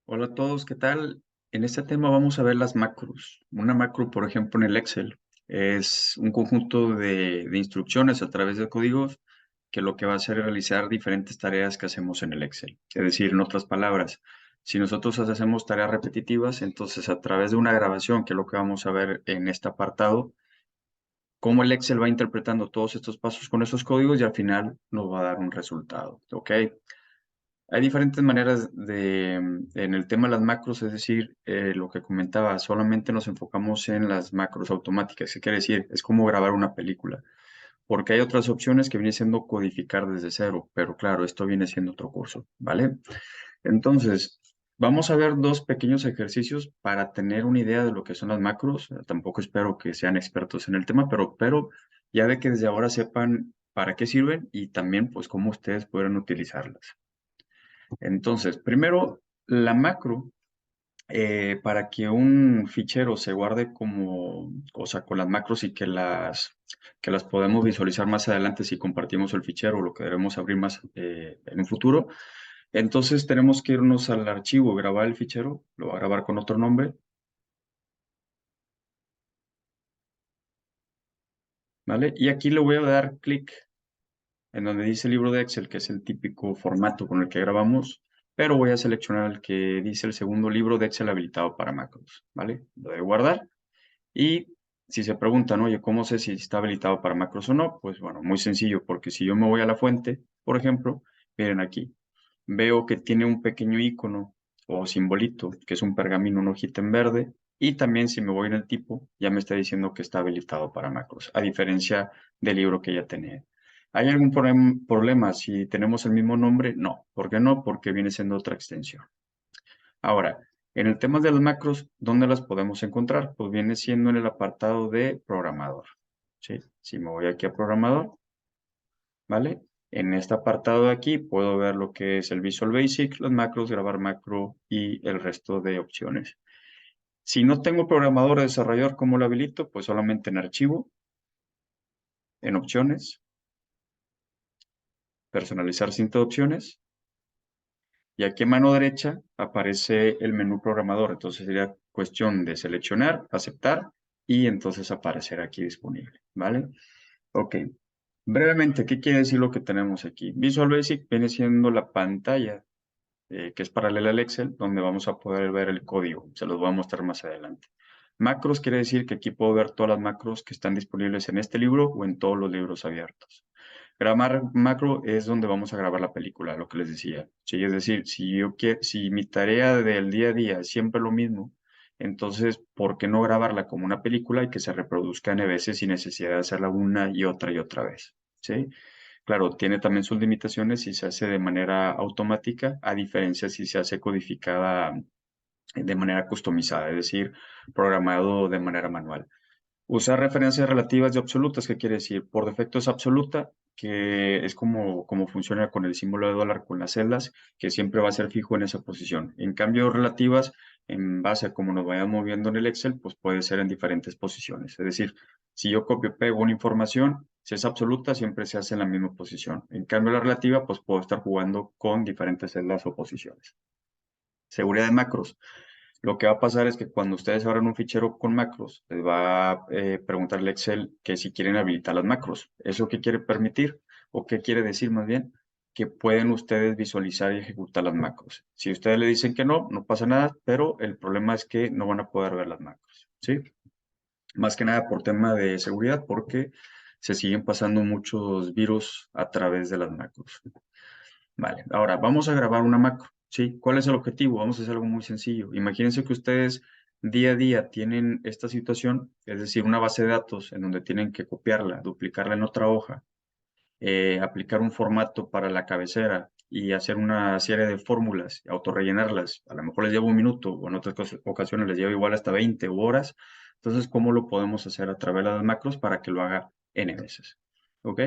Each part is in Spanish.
Hola a todos, ¿qué tal? En este tema vamos a ver las macros. Una macro, por ejemplo, en el Excel, es un conjunto de instrucciones a través de códigos que lo que va a hacer es realizar diferentes tareas que hacemos en el Excel. Es decir, en otras palabras, si nosotros hacemos tareas repetitivas, entonces a través de una grabación, que es lo que vamos a ver en este apartado, cómo el Excel va interpretando todos estos pasos con esos códigos y al final nos va a dar un resultado, ¿ok? Hay diferentes maneras en el tema de las macros, es decir, lo que comentaba, solamente nos enfocamos en las macros automáticas. ¿Qué quiere decir? Es como grabar una película, porque hay otras opciones que viene siendo codificar desde cero, pero claro, esto viene siendo otro curso, ¿vale? Entonces, vamos a ver dos pequeños ejercicios para tener una idea de lo que son las macros. Tampoco espero que sean expertos en el tema, pero ya de que desde ahora sepan para qué sirven y también pues cómo ustedes pueden utilizarlas. Entonces, primero, la macro, para que un fichero se guarde como, o sea, con las macros y que las podemos visualizar más adelante si compartimos el fichero o lo que debemos abrir más en un futuro. Entonces tenemos que irnos al archivo, grabar el fichero, lo va a grabar con otro nombre, ¿vale? Y aquí le voy a dar clic en donde dice libro de Excel, que es el típico formato con el que grabamos, pero voy a seleccionar el que dice el segundo libro de Excel habilitado para macros, ¿vale? Lo voy a guardar y si se preguntan, oye, ¿cómo sé si está habilitado para macros o no? Pues bueno, muy sencillo, porque si yo me voy a la fuente, por ejemplo, miren aquí, veo que tiene un pequeño icono o simbolito, que es un pergamino, una hojita en verde, y también si me voy en el tipo, ya me está diciendo que está habilitado para macros, a diferencia del libro que ya tenía. ¿Hay algún problema si tenemos el mismo nombre? No. ¿Por qué no? Porque viene siendo otra extensión. Ahora, en el tema de las macros, ¿dónde las podemos encontrar? Pues viene siendo en el apartado de programador. ¿Sí? Si me voy aquí a programador, ¿vale? En este apartado de aquí puedo ver lo que es el Visual Basic, las macros, grabar macro y el resto de opciones. Si no tengo programador o desarrollador, ¿cómo lo habilito? Pues solamente en archivo, en opciones, personalizar cinta de opciones. Y aquí a mano derecha aparece el menú programador. Entonces sería cuestión de seleccionar, aceptar y entonces aparecer aquí disponible, ¿vale? Ok. Brevemente, ¿qué quiere decir lo que tenemos aquí? Visual Basic viene siendo la pantalla que es paralela al Excel, donde vamos a poder ver el código. Se los voy a mostrar más adelante. Macros quiere decir que aquí puedo ver todas las macros que están disponibles en este libro o en todos los libros abiertos. Grabar macro es donde vamos a grabar la película, lo que les decía. Sí, es decir, si mi tarea del día a día es siempre lo mismo, entonces, ¿por qué no grabarla como una película y que se reproduzca N veces sin necesidad de hacerla una y otra vez? ¿Sí? Claro, tiene también sus limitaciones si se hace de manera automática, a diferencia si se hace codificada de manera customizada, es decir, programado de manera manual. Usar referencias relativas y absolutas, ¿qué quiere decir? Por defecto es absoluta, que es como funciona con el símbolo de dólar con las celdas, que siempre va a ser fijo en esa posición. En cambio, relativas, en base a cómo nos vayamos moviendo en el Excel, pues puede ser en diferentes posiciones. Es decir, si yo copio y pego una información, si es absoluta, siempre se hace en la misma posición. En cambio, la relativa, pues puedo estar jugando con diferentes celdas o posiciones. Seguridad de macros. Lo que va a pasar es que cuando ustedes abran un fichero con macros, les va a preguntar el Excel que si quieren habilitar las macros. ¿Eso qué quiere permitir? ¿O qué quiere decir más bien? Que pueden ustedes visualizar y ejecutar las macros. Si ustedes le dicen que no, no pasa nada, pero el problema es que no van a poder ver las macros. ¿Sí? Más que nada por tema de seguridad, porque se siguen pasando muchos virus a través de las macros. Vale, ahora vamos a grabar una macro, ¿sí? ¿Cuál es el objetivo? Vamos a hacer algo muy sencillo. Imagínense que ustedes día a día tienen esta situación, es decir, una base de datos en donde tienen que copiarla, duplicarla en otra hoja, aplicar un formato para la cabecera y hacer una serie de fórmulas, autorrellenarlas. A lo mejor les lleva un minuto o en otras ocasiones les lleva igual hasta 20 horas. Entonces, ¿cómo lo podemos hacer a través de las macros para que lo haga N veces? ¿Ok?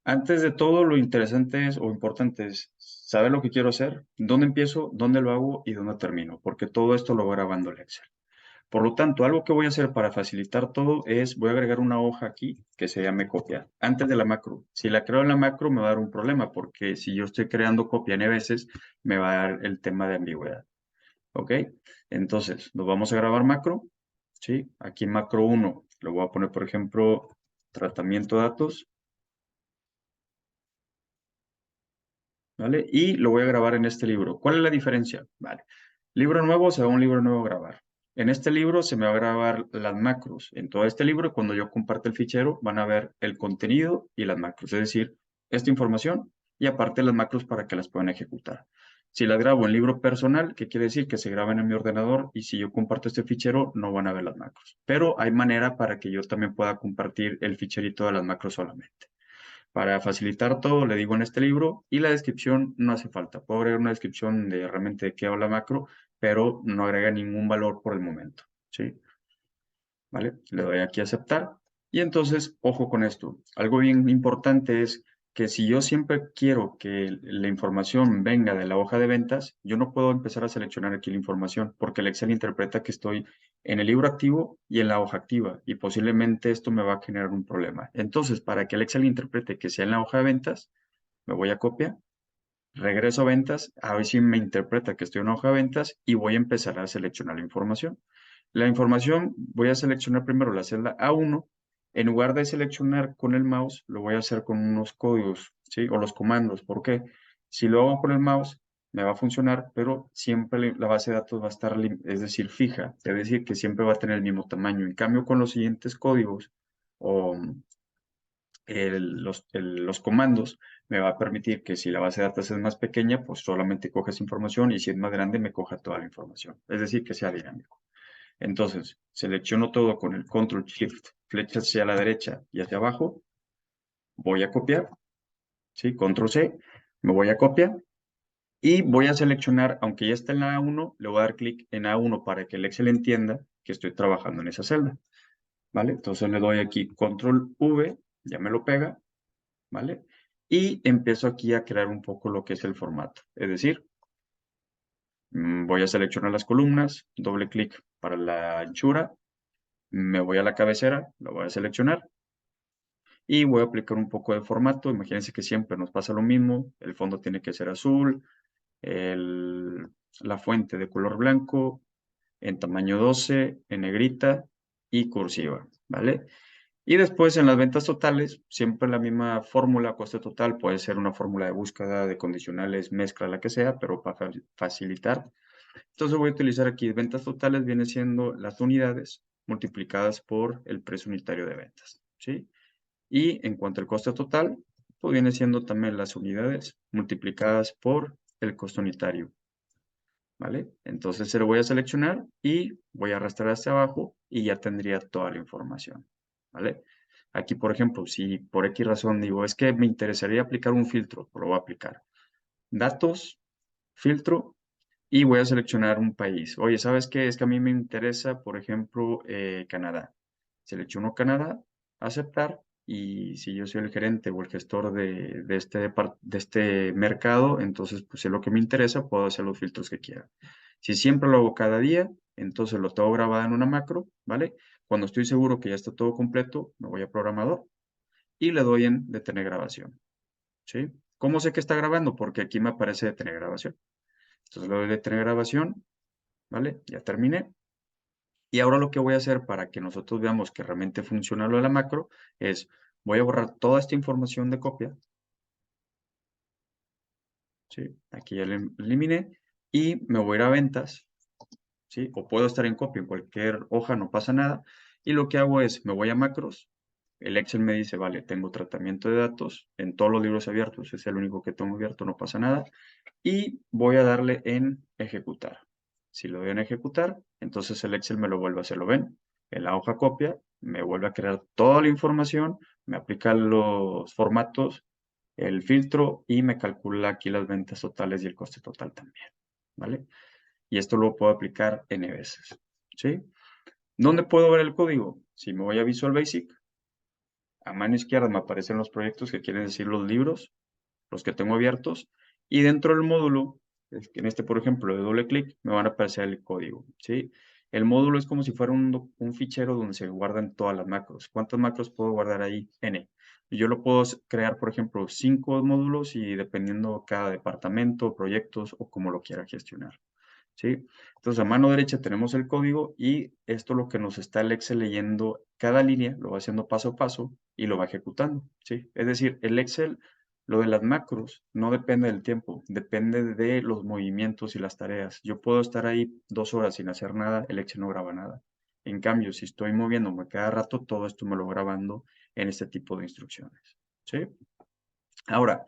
Antes de todo, lo interesante es, o importante es, saber lo que quiero hacer, dónde empiezo, dónde lo hago y dónde termino, porque todo esto lo va grabando el Excel. Por lo tanto, algo que voy a hacer para facilitar todo es, voy a agregar una hoja aquí que se llame copia, antes de la macro. Si la creo en la macro me va a dar un problema, porque si yo estoy creando copia N veces, me va a dar el tema de ambigüedad. ¿Ok? Entonces, nos vamos a grabar macro, ¿sí? Aquí en macro 1 le voy a poner, por ejemplo, tratamiento de datos, ¿vale? Y lo voy a grabar en este libro. ¿Cuál es la diferencia? Vale. Libro nuevo, se va a un libro nuevo a grabar. En este libro se me va a grabar las macros. En todo este libro, cuando yo comparte el fichero, van a ver el contenido y las macros, es decir, esta información y aparte las macros para que las puedan ejecutar. Si las grabo en libro personal, ¿qué quiere decir? Que se graban en mi ordenador y si yo comparto este fichero, no van a ver las macros. Pero hay manera para que yo también pueda compartir el ficherito de las macros solamente. Para facilitar todo, le digo en este libro y la descripción no hace falta. Puedo agregar una descripción de realmente de qué habla macro, pero no agrega ningún valor por el momento, ¿sí? ¿Vale? Le doy aquí a aceptar. Y entonces, ojo con esto. Algo bien importante es que si yo siempre quiero que la información venga de la hoja de ventas, yo no puedo empezar a seleccionar aquí la información porque el Excel interpreta que estoy en el libro activo y en la hoja activa y posiblemente esto me va a generar un problema. Entonces, para que el Excel interprete que sea en la hoja de ventas, me voy a copiar, regreso a ventas, a ver si me interpreta que estoy en una hoja de ventas y voy a empezar a seleccionar la información. La información voy a seleccionar primero la celda A1. En lugar de seleccionar con el mouse, lo voy a hacer con unos códigos, ¿sí? O los comandos. ¿Por qué? Si lo hago con el mouse, me va a funcionar, pero siempre la base de datos va a estar, es decir, fija. Es decir, que siempre va a tener el mismo tamaño. En cambio, con los siguientes códigos o los comandos me va a permitir que si la base de datos es más pequeña, pues solamente coja esa información y si es más grande, me coja toda la información. Es decir, que sea dinámico. Entonces, selecciono todo con el Control Shift, flecha hacia la derecha y hacia abajo. Voy a copiar, ¿sí? Control C, me voy a copiar y voy a seleccionar, aunque ya está en la A1, le voy a dar clic en A1 para que el Excel entienda que estoy trabajando en esa celda, ¿vale? Entonces le doy aquí Control V, ya me lo pega, ¿vale? Y empiezo aquí a crear un poco lo que es el formato. Es decir, voy a seleccionar las columnas, doble clic para la anchura, me voy a la cabecera, lo voy a seleccionar y voy a aplicar un poco de formato. Imagínense que siempre nos pasa lo mismo. El fondo tiene que ser azul, la fuente de color blanco, en tamaño 12, en negrita y cursiva, ¿vale? Y después en las ventas totales, siempre la misma fórmula, coste total, puede ser una fórmula de búsqueda de condicionales, mezcla, la que sea, pero para facilitar. Entonces voy a utilizar aquí ventas totales, viene siendo las unidades multiplicadas por el precio unitario de ventas, ¿sí? Y en cuanto al coste total, pues viene siendo también las unidades multiplicadas por el costo unitario, ¿vale? Entonces se lo voy a seleccionar y voy a arrastrar hacia abajo y ya tendría toda la información, ¿vale? Aquí, por ejemplo, si por X razón digo, es que me interesaría aplicar un filtro, pues lo voy a aplicar. Datos, filtro, y voy a seleccionar un país. Oye, ¿sabes qué? Es que a mí me interesa, por ejemplo, Canadá. Selecciono Canadá, aceptar, y si yo soy el gerente o el gestor de este mercado, entonces, pues es lo que me interesa, puedo hacer los filtros que quiera. Si siempre lo hago cada día, entonces lo tengo grabado en una macro, ¿vale? Cuando estoy seguro que ya está todo completo, me voy a programador y le doy en detener grabación, ¿sí? ¿Cómo sé que está grabando? Porque aquí me aparece detener grabación. Entonces le doy detener grabación, ¿vale? Ya terminé. Y ahora lo que voy a hacer para que nosotros veamos que realmente funciona lo de la macro es, voy a borrar toda esta información de copia, ¿sí? Aquí ya la eliminé y me voy a ir a ventas, ¿sí? O puedo estar en copia en cualquier hoja, no pasa nada. Y lo que hago es, me voy a macros, el Excel me dice, vale, tengo tratamiento de datos en todos los libros abiertos, es el único que tengo abierto, no pasa nada. Y voy a darle en ejecutar. Si lo doy en ejecutar, entonces el Excel me lo vuelve a hacer, ¿lo ven? En la hoja copia, me vuelve a crear toda la información, me aplica los formatos, el filtro y me calcula aquí las ventas totales y el coste total también, ¿vale? Y esto lo puedo aplicar N veces, ¿sí? ¿Dónde puedo ver el código? Si me voy a Visual Basic, a mano izquierda me aparecen los proyectos que quieren decir los libros, los que tengo abiertos, y dentro del módulo, en este, por ejemplo, de doble clic, me van a aparecer el código, ¿sí? El módulo es como si fuera un fichero donde se guardan todas las macros. ¿Cuántas macros puedo guardar ahí? N. Yo lo puedo crear, por ejemplo, 5 módulos y dependiendo cada departamento, proyectos o como lo quiera gestionar, ¿sí? Entonces, a mano derecha tenemos el código y esto lo que nos está el Excel leyendo cada línea, lo va haciendo paso a paso y lo va ejecutando, ¿sí? Es decir, el Excel, lo de las macros, no depende del tiempo, depende de los movimientos y las tareas. Yo puedo estar ahí 2 horas sin hacer nada, el Excel no graba nada. En cambio, si estoy moviéndome cada rato, todo esto me lo va grabando en este tipo de instrucciones, ¿sí? Ahora,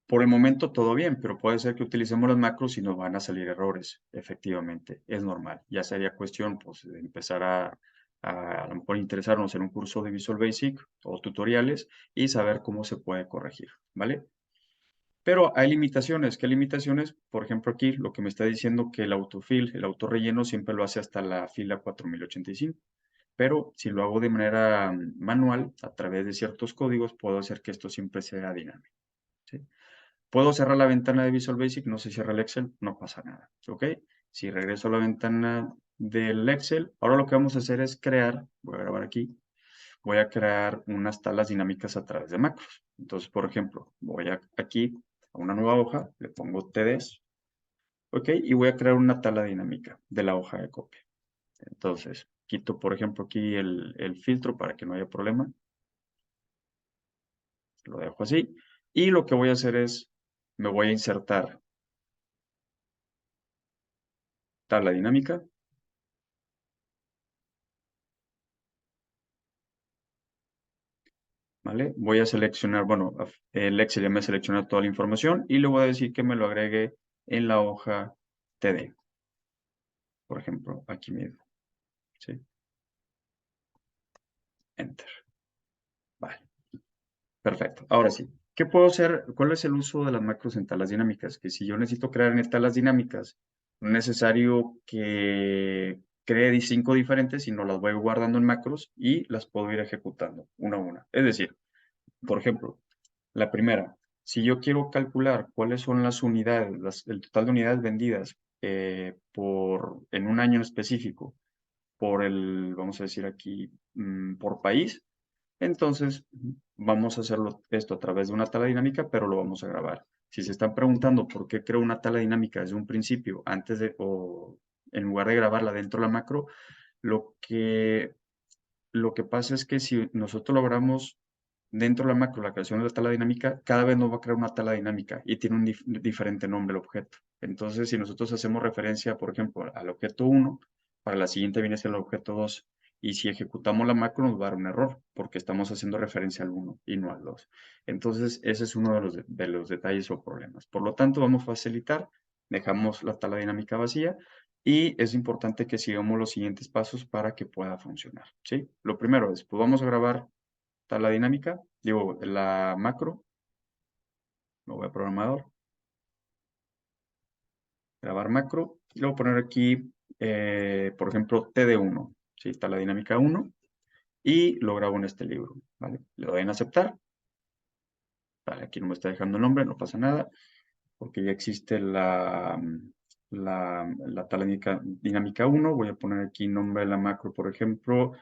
por el momento todo bien, pero puede ser que utilicemos las macros y nos van a salir errores, efectivamente, es normal. Ya sería cuestión pues, de empezar a lo mejor interesarnos en un curso de Visual Basic o tutoriales y saber cómo se puede corregir, ¿vale? Pero hay limitaciones. ¿Qué limitaciones? Por ejemplo, aquí lo que me está diciendo que el autofill, el autorrelleno siempre lo hace hasta la fila 4085. Pero si lo hago de manera manual, a través de ciertos códigos, puedo hacer que esto siempre sea dinámico, ¿sí? Puedo cerrar la ventana de Visual Basic, no se cierra el Excel, no pasa nada, ¿ok? Si regreso a la ventana del Excel, ahora lo que vamos a hacer es crear, voy a grabar aquí, voy a crear unas tablas dinámicas a través de macros. Entonces, por ejemplo, voy aquí a una nueva hoja, le pongo TDs, ¿ok? Y voy a crear una tabla dinámica de la hoja de copia. Entonces, quito, por ejemplo, aquí el filtro para que no haya problema. Lo dejo así. Y lo que voy a hacer es, me voy a insertar tabla dinámica. ¿Vale? Voy a seleccionar, bueno, el Excel ya me selecciona toda la información y le voy a decir que me lo agregue en la hoja TD, por ejemplo, aquí mismo, ¿sí? Enter. Vale, perfecto. Ahora sí, ¿qué puedo hacer? ¿Cuál es el uso de las macros en tablas dinámicas? Que si yo necesito crear en tablas dinámicas, no es necesario que cree 5 diferentes, sino las voy guardando en macros y las puedo ir ejecutando una a una. Es decir, por ejemplo, la primera, si yo quiero calcular cuáles son las unidades, el total de unidades vendidas en un año en específico, vamos a decir aquí, por país, entonces vamos a hacerlo esto a través de una tabla dinámica, pero lo vamos a grabar. Si se están preguntando por qué creo una tabla dinámica desde un principio, o en lugar de grabarla dentro de la macro, lo que lo que pasa es que si nosotros logramos dentro de la macro la creación de la tabla dinámica, cada vez nos va a crear una tabla dinámica y tiene un diferente nombre el objeto. Entonces, si nosotros hacemos referencia, por ejemplo, al objeto 1, para la siguiente viene a ser el objeto 2. Y si ejecutamos la macro nos va a dar un error, porque estamos haciendo referencia al 1 y no al 2. Entonces, ese es uno de los detalles o problemas. Por lo tanto, vamos a facilitar, dejamos la tabla dinámica vacía y es importante que sigamos los siguientes pasos para que pueda funcionar, ¿sí? Lo primero es, pues vamos a grabar tabla dinámica, digo, la macro, lo voy a programador, grabar macro, y luego poner aquí, por ejemplo, TD1, ¿sí? Tabla dinámica 1, y lo grabo en este libro, ¿vale? Le doy en aceptar, vale, aquí no me está dejando el nombre, no pasa nada, porque ya existe la tabla dinámica 1. Voy a poner aquí nombre de la macro, por ejemplo,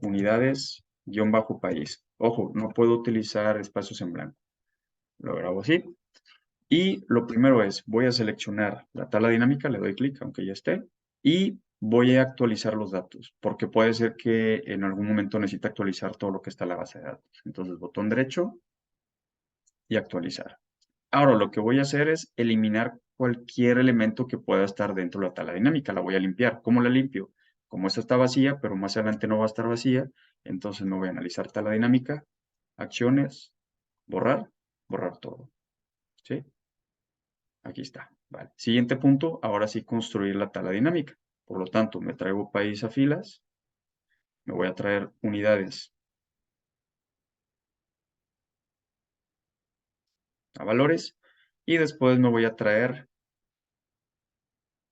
unidades, guión bajo país. Ojo, no puedo utilizar espacios en blanco. Lo grabo así. Y lo primero es, voy a seleccionar la tabla dinámica, le doy clic, aunque ya esté, y voy a actualizar los datos, porque puede ser que en algún momento necesite actualizar todo lo que está en la base de datos. Entonces, botón derecho y actualizar. Ahora lo que voy a hacer es eliminar cualquier elemento que pueda estar dentro de la tabla dinámica. La voy a limpiar. ¿Cómo la limpio? Como esta está vacía, pero más adelante no va a estar vacía, entonces me voy a analizar tabla dinámica, acciones, borrar, borrar todo. ¿Sí? Aquí está. Vale. Siguiente punto, ahora sí construir la tabla dinámica. Por lo tanto, me traigo país a filas, me voy a traer unidades a valores y después me voy a traer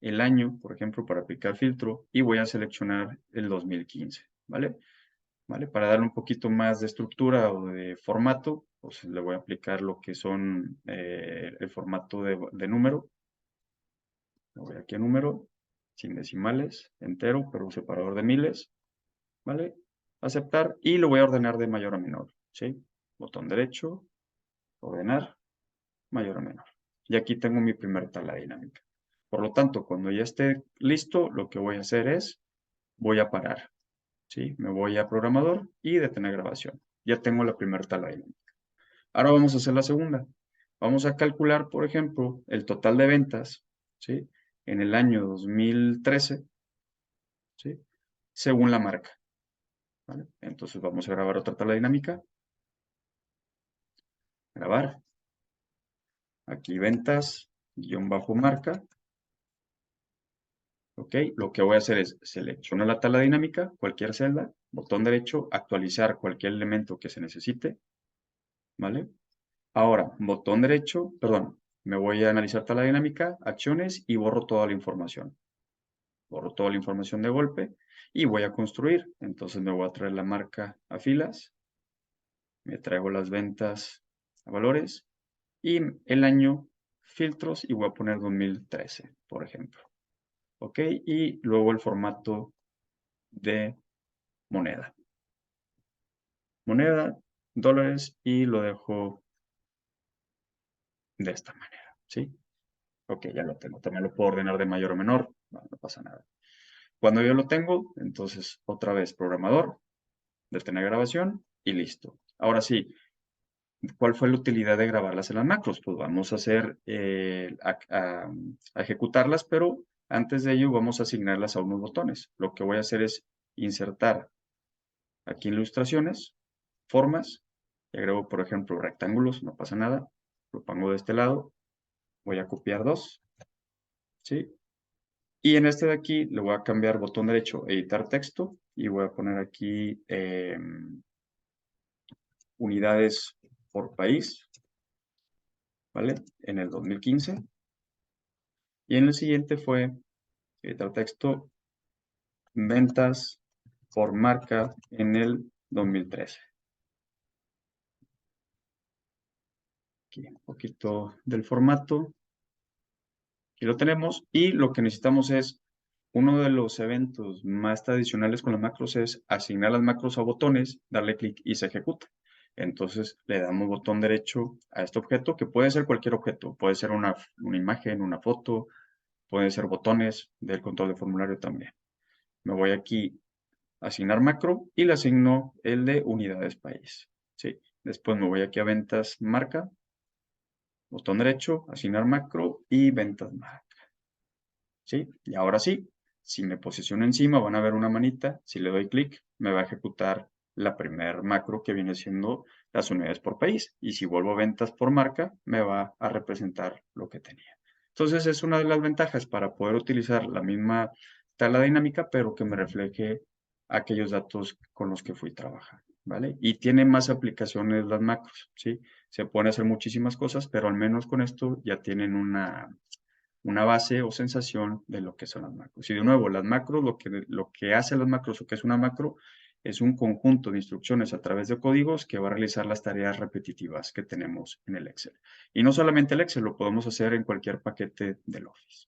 el año, por ejemplo, para aplicar filtro y voy a seleccionar el 2015, ¿vale? ¿Vale? Para darle un poquito más de estructura o de formato, pues le voy a aplicar lo que son el formato de número. Le voy aquí a número, sin decimales, entero, pero un separador de miles, ¿vale? Aceptar y lo voy a ordenar de mayor a menor, ¿sí? Botón derecho, ordenar, mayor a menor. Y aquí tengo mi primera tabla dinámica. Por lo tanto, cuando ya esté listo, lo que voy a hacer es, voy a parar, ¿sí? Me voy a programador y detener grabación. Ya tengo la primera tabla dinámica. Ahora vamos a hacer la segunda. Vamos a calcular, por ejemplo, el total de ventas, ¿sí? En el año 2013, ¿sí? Según la marca, ¿vale? Entonces vamos a grabar otra tabla dinámica. Grabar. Aquí ventas, guión bajo marca. ¿Ok? Lo que voy a hacer es selecciono la tabla dinámica, cualquier celda, botón derecho, actualizar cualquier elemento que se necesite, ¿vale? Ahora, botón derecho, perdón, me voy a analizar tabla dinámica, acciones y borro toda la información. Borro toda la información de golpe y voy a construir. Entonces me voy a traer la marca a filas, me traigo las ventas a valores y el año filtros y voy a poner 2013, por ejemplo. ¿Ok? Y luego el formato de moneda. Moneda, dólares y lo dejo de esta manera, ¿sí? Ok, ya lo tengo. También lo puedo ordenar de mayor o menor, no pasa nada. Cuando yo lo tengo, entonces otra vez programador, detener grabación y listo. Ahora sí, ¿cuál fue la utilidad de grabarlas en las macros? Pues vamos a hacer, a ejecutarlas, pero antes de ello vamos a asignarlas a unos botones. Lo que voy a hacer es insertar aquí en ilustraciones, formas, y agrego, por ejemplo, rectángulos, no pasa nada. Lo pongo de este lado, voy a copiar dos, ¿sí? Y en este de aquí le voy a cambiar botón derecho, editar texto, y voy a poner aquí unidades por país, ¿vale? En el 2015. Y en el siguiente fue editar texto, ventas por marca en el 2013. Aquí un poquito del formato. Aquí lo tenemos. Y lo que necesitamos es, uno de los eventos más tradicionales con las macros es asignar las macros a botones, darle clic y se ejecuta. Entonces le damos botón derecho a este objeto, que puede ser cualquier objeto. Puede ser una imagen, una foto, puede ser botones del control de formulario también. Me voy aquí a asignar macro y le asigno el de unidades país. ¿Sí? Después me voy aquí a ventas marca, botón derecho, asignar macro y ventas marca. ¿Sí? Y ahora sí, si me posiciono encima van a ver una manita, si le doy clic me va a ejecutar la primer macro que viene siendo las unidades por país y si vuelvo a ventas por marca me va a representar lo que tenía. Entonces es una de las ventajas para poder utilizar la misma tabla dinámica pero que me refleje aquellos datos con los que fui trabajando, ¿vale? Y tiene más aplicaciones las macros, ¿sí? Se pueden hacer muchísimas cosas, pero al menos con esto ya tienen una base o sensación de lo que son las macros. Y de nuevo, las macros, lo que hace las macros o que es una macro, es un conjunto de instrucciones a través de códigos que va a realizar las tareas repetitivas que tenemos en el Excel. Y no solamente el Excel, lo podemos hacer en cualquier paquete del Office.